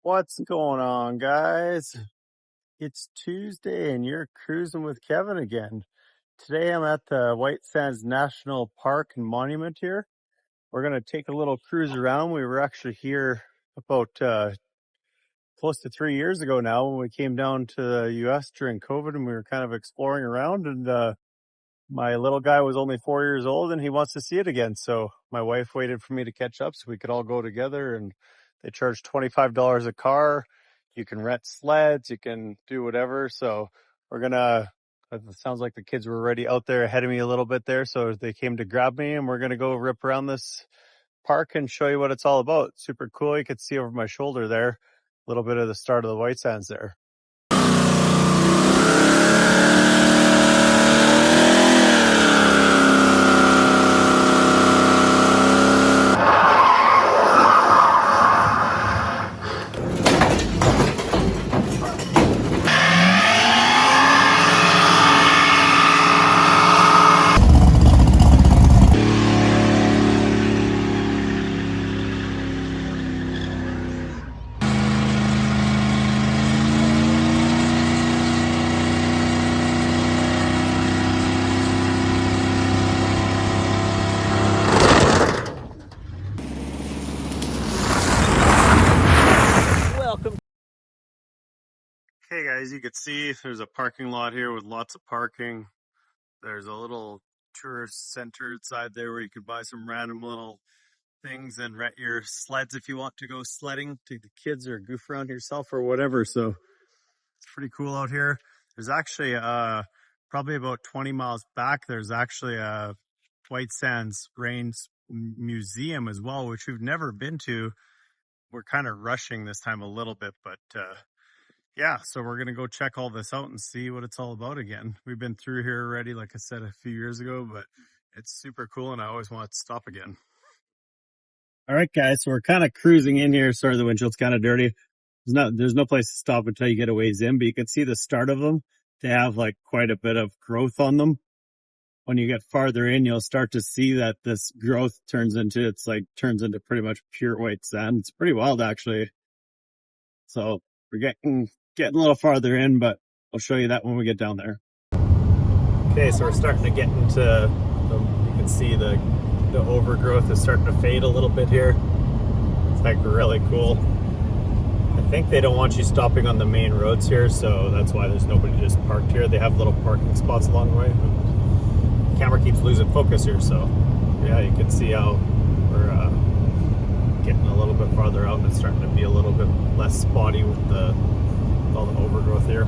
What's going on, guys? It's Tuesday and you're cruising with Kevin again. Today I'm at the White Sands National Park and Monument here. We're going to take a little cruise around. We were actually here about close to 3 years ago now when we came down to the US during COVID, and we were kind of exploring around, and my little guy was only 4 years old and he wants to see it again. So my wife waited for me to catch up so we could all go together, and they charge $25 a car. You can rent sleds, you can do whatever. So we're gonna, it sounds like the kids were already out there ahead of me a little bit there. So they came to grab me, and we're gonna go rip around this park and show you what it's all about. Super cool. You could see over my shoulder there, a little bit of the start of the White Sands there. Okay guys, you can see there's a parking lot here with lots of parking. There's a little tourist center inside there where you could buy some random little things and rent your sleds if you want to go sledding, take the kids or goof around yourself or whatever. So it's pretty cool out here. There's actually probably about 20 miles back, there's actually a White Sands Rains Museum as well, which we've never been to. We're kind of rushing this time a little bit, but yeah, so we're going to go check all this out and see what it's all about again. We've been through here already, like I said, a few years ago, but it's super cool and I always want to stop again. All right, guys, so we're kind of cruising in here. Sorry, the windshield's kind of dirty. There's no place to stop until you get a ways in, but you can see the start of them. They have like quite a bit of growth on them. When you get farther in, you'll start to see that this growth turns into pretty much pure white sand. It's pretty wild, actually. So we're getting a little farther in, but I'll show you that when we get down there. Okay, so we're starting to get into, you can see the overgrowth is starting to fade a little bit here. It's like really cool. I think they don't want you stopping on the main roads here, so that's why there's nobody just parked here. They have little parking spots along the way. The camera keeps losing focus here, so yeah, you can see how we're getting a little bit farther out and it's starting to be a little bit less spotty with all the overgrowth here.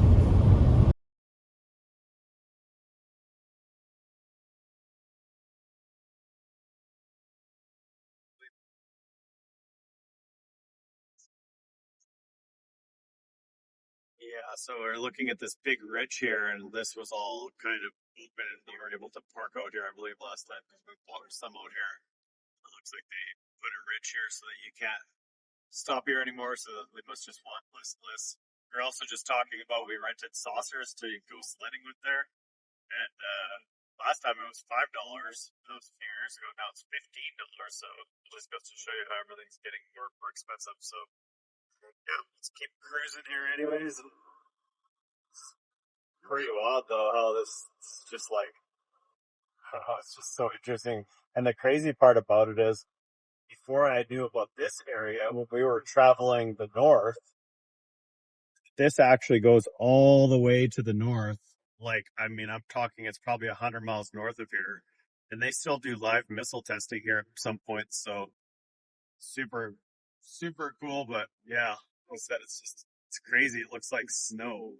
Yeah, so we're looking at this big ridge here, and this was all kind of open, and you were able to park out here, I believe, last time, because we blocked some out here. It looks like they put a ridge here so that you can't stop here anymore, so we must just want less and less. We're also just talking about, we rented saucers to go sledding with there, and last time it was $5. That was a few years ago. Now it's $15, so it just goes to show you how everything's getting more expensive. So yeah, let's keep cruising here anyways. Pretty wild though how this is just like, it's just so interesting. And the crazy part about it is, before I knew about this area, when we were traveling the north, this actually goes all the way to the north. Like, I mean, I'm talking, it's probably 100 miles north of here, and they still do live missile testing here at some points. So super, super cool. But yeah, like I said, it's crazy. It looks like snow.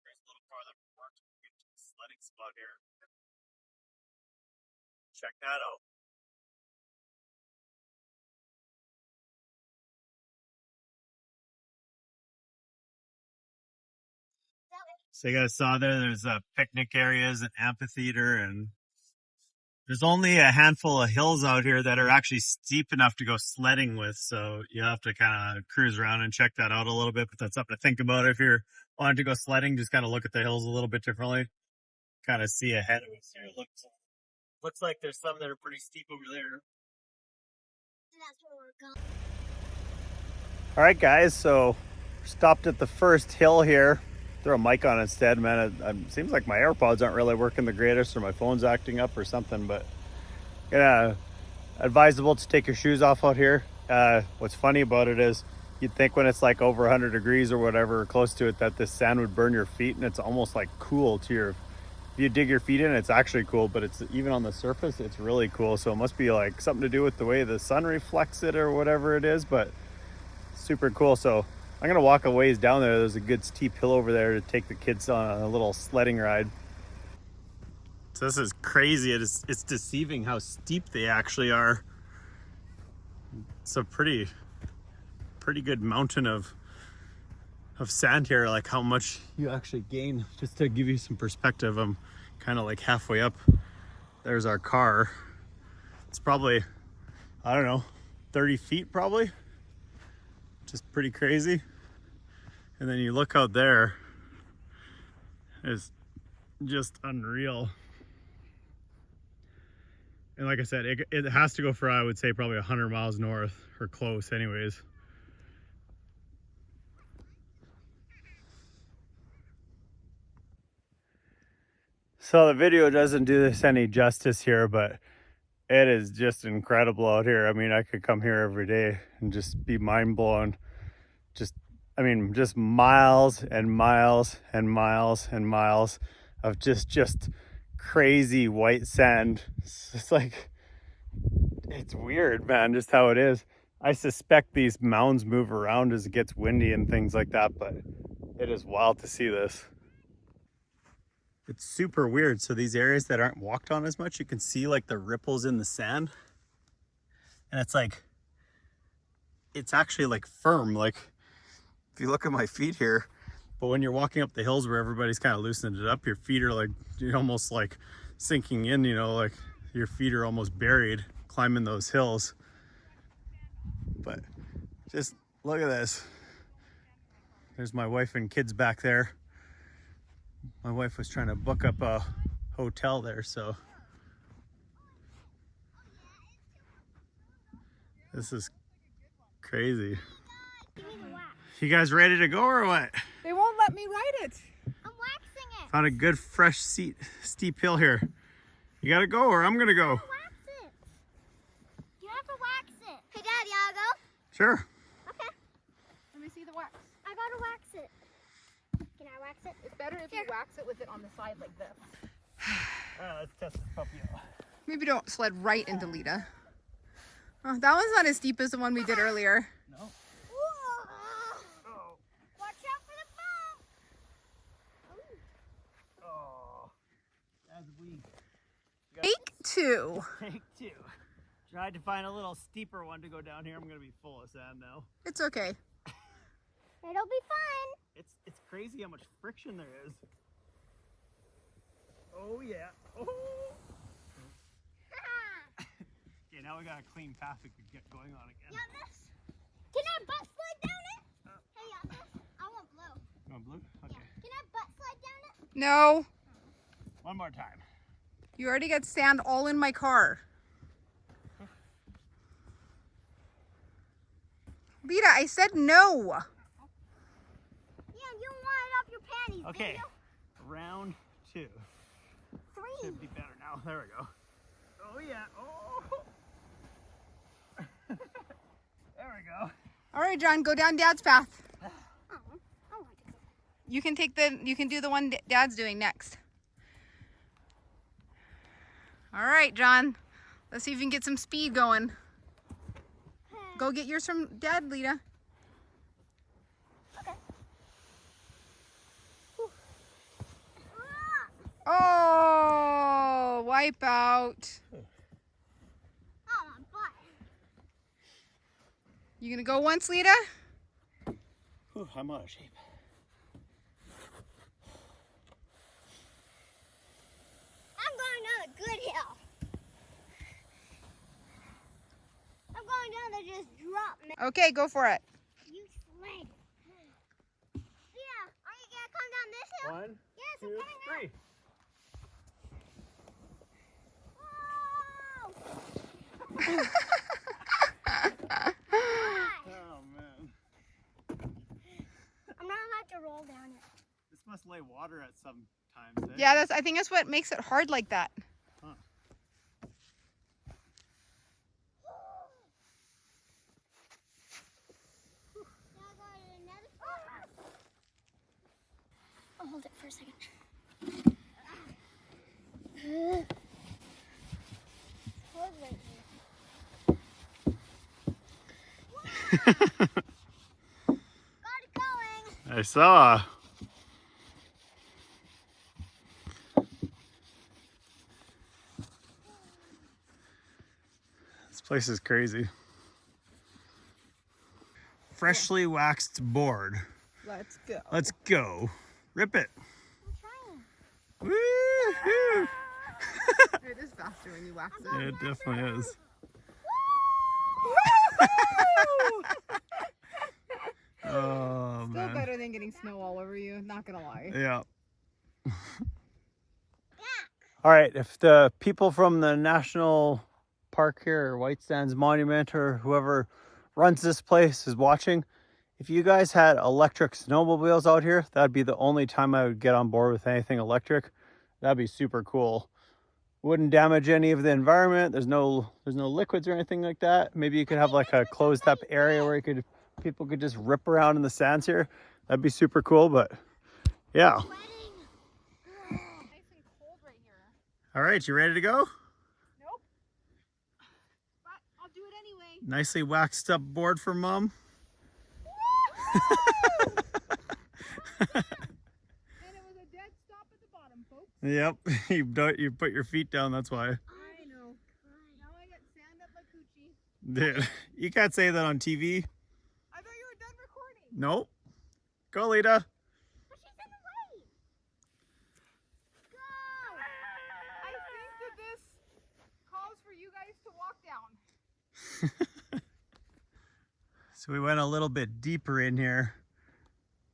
There's a little farther forward to get to the sledding spot here. Check that out. So you guys saw there's picnic areas, an amphitheater, and There's only a handful of hills out here that are actually steep enough to go sledding with, so you have to kind of cruise around and check that out a little bit, but that's something to think about if you're wanting to go sledding. Just kind of look at the hills a little bit differently, kind of see ahead of us here. Looks like there's some that are pretty steep over there. That's where we're going. All right, guys, so stopped at the first hill here. Throw a mic on instead, man. It seems like my AirPods aren't really working the greatest, or my phone's acting up or something, but yeah, advisable to take your shoes off out here. What's funny about it is you'd think when it's like over 100 degrees or whatever, or close to it, that this sand would burn your feet, and it's almost like cool to your, if you dig your feet in, it's actually cool, but it's even on the surface, it's really cool. So it must be like something to do with the way the sun reflects it or whatever it is, but super cool. So I'm gonna walk a ways down there. There's a good steep hill over there to take the kids on a little sledding ride. So this is crazy. It's deceiving how steep they actually are. It's a pretty good mountain of sand here, like how much you actually gain. Just to give you some perspective, I'm kind of like halfway up. There's our car. It's probably, I don't know, 30 feet probably. Just pretty crazy. And then you look out there, it's just unreal. And like I said, it has to go for, I would say, probably 100 miles north, or close anyways. So the video doesn't do this any justice here, but it is just incredible out here. I mean, I could come here every day and just be mind blown. Just miles and miles and miles and miles of just crazy white sand. It's like, it's weird, man, just how it is. I suspect these mounds move around as it gets windy and things like that, but it is wild to see this. It's super weird. So these areas that aren't walked on as much, you can see like the ripples in the sand. And it's like, it's actually like firm. Like if you look at my feet here, but when you're walking up the hills where everybody's kind of loosened it up, your feet are like, you're almost like sinking in, you know, like your feet are almost buried climbing those hills. But just look at this. There's my wife and kids back there. My wife was trying to book up a hotel there, so this is crazy. You guys ready to go or what? They won't let me ride it. I'm waxing it. Found a good fresh steep hill here. You gotta go or I'm gonna go. Wax it. You have to wax it. Hey Dad, you gotta go? Sure. Okay. Let me see the wax. I gotta wax it. Can I wax it? It's better if you wax it with it on the side like this. Alright, let's test this puppy out. Maybe don't sled right into Lita. Oh, that one's not as steep as the one we did earlier. No. Oh. Watch out for the bump. Oh. As we Take two. take two. Tried to find a little steeper one to go down here. I'm gonna be full of sand now. It's okay. It'll be fun. It's crazy how much friction there is. Oh yeah. Oh. Okay, now we got a clean path we could get going on again. You want this? Can I butt slide down it? Hey, you want this? I want blue. You want blue? Okay. Yeah. Can I butt slide down it? No. One more time. You already got sand all in my car. Lita, I said no. Yeah, you want it off your panties. Okay. Didn't you? Round two. Three. Should be better now. There we go. Oh yeah. Oh. There we go. All right, John, go down Dad's path. Oh, I want to go. You can do the one Dad's doing next. All right, John. Let's see if you can get some speed going. Go get yours from Dad, Lita. Okay. Oh, wipe out. Oh, my butt. You gonna go once, Lita? Whew, I'm out of shape. I'm going on a good hill. to just drop me. Okay, go for it. You sled. Yeah, are you gonna come down this hill? 1, Yes, 2, I'm coming 3. Whoa! Oh man. I'm not allowed to roll down it. This must lay water at some times, eh? Yeah, I think that's what makes it hard like that. Huh. I'll hold it for a second. Got it going. I saw. This place is crazy. Freshly waxed board. Let's go. Let's go. Rip it. I'm trying. Woo-hoo. It is faster when you wax it. Yeah, it definitely is. Oh, Still man. better than getting snow all over you, not gonna lie. Yeah. All right, if the people from the national park here, or White Sands Monument, or whoever runs this place is watching, if you guys had electric snowmobiles out here, that'd be the only time I would get on board with anything electric. That'd be super cool. Wouldn't damage any of the environment. There's no liquids or anything like that. Maybe you could have like a closed up area where people could just rip around in the sands here. That'd be super cool, but yeah. Nice and cold right here. All right, you ready to go? Nope. But I'll do it anyway. Nicely waxed up board for Mom. And it was a dead stop at the bottom, folks. Yep, you put your feet down, that's why. I know. Now I got sand up my coochie. Dude, you can't say that on TV. I thought you were done recording. Nope. Go, Lita. But she's in the way. Go. I think that this calls for you guys to walk down. So we went a little bit deeper in here.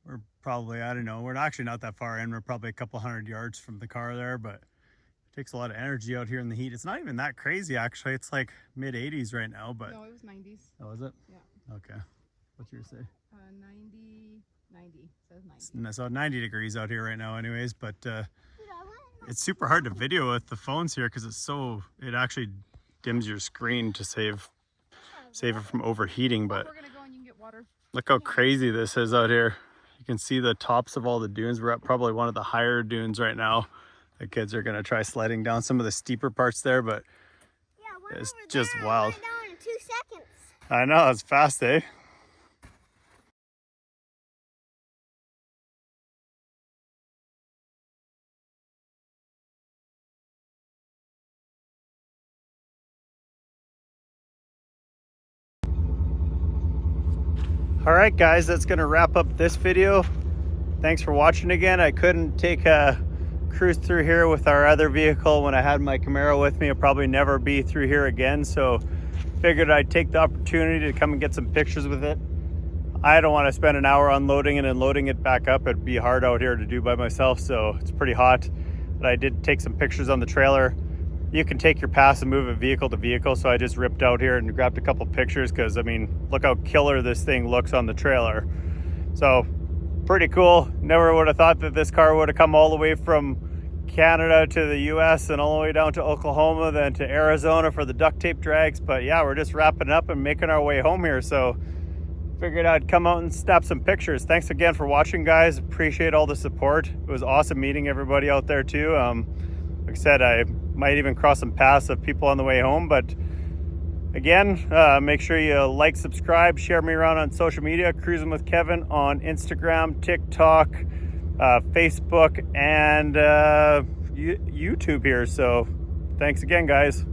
We're probably, I don't know, we're actually not that far in. We're probably a couple 100 yards from the car there, but it takes a lot of energy out here in the heat. It's not even that crazy, actually. It's like mid 80s right now, but. No, it was 90s. Oh, is it? Yeah. Okay. What's yours say? 90 says 90. So 90 degrees out here right now anyways, but Dude, I want it's super hard to video with the phones here because it actually dims your screen to save it from overheating. But We're gonna go and you can get water. look how crazy this is out here. You can see the tops of all the dunes. We're at probably one of the higher dunes right now. The kids are gonna try sledding down some of the steeper parts there, but one it's over just there, wild. I went down in 2 seconds. I know, it's fast, eh? All right, guys, that's gonna wrap up this video. Thanks for watching again. I couldn't take a cruise through here with our other vehicle when I had my Camaro with me. I'll probably never be through here again, so figured I'd take the opportunity to come and get some pictures with it. I don't want to spend an hour unloading it and loading it back up. It'd be hard out here to do by myself, so it's pretty hot. But I did take some pictures on the trailer. You can take your pass and move it vehicle to vehicle, so I just ripped out here and grabbed a couple pictures because, I mean, look how killer this thing looks on the trailer. So, pretty cool. Never would have thought that this car would have come all the way from Canada to the US and all the way down to Oklahoma, then to Arizona for the duct tape drags. But yeah, we're just wrapping up and making our way home here. So figured I'd come out and snap some pictures. Thanks again for watching, guys. Appreciate all the support. It was awesome meeting everybody out there too. Like I said, I might even cross some paths of people on the way home, but again, make sure you like, subscribe, share me around on social media. Cruising with Kevin on Instagram, TikTok, Facebook, and YouTube here. So thanks again, guys.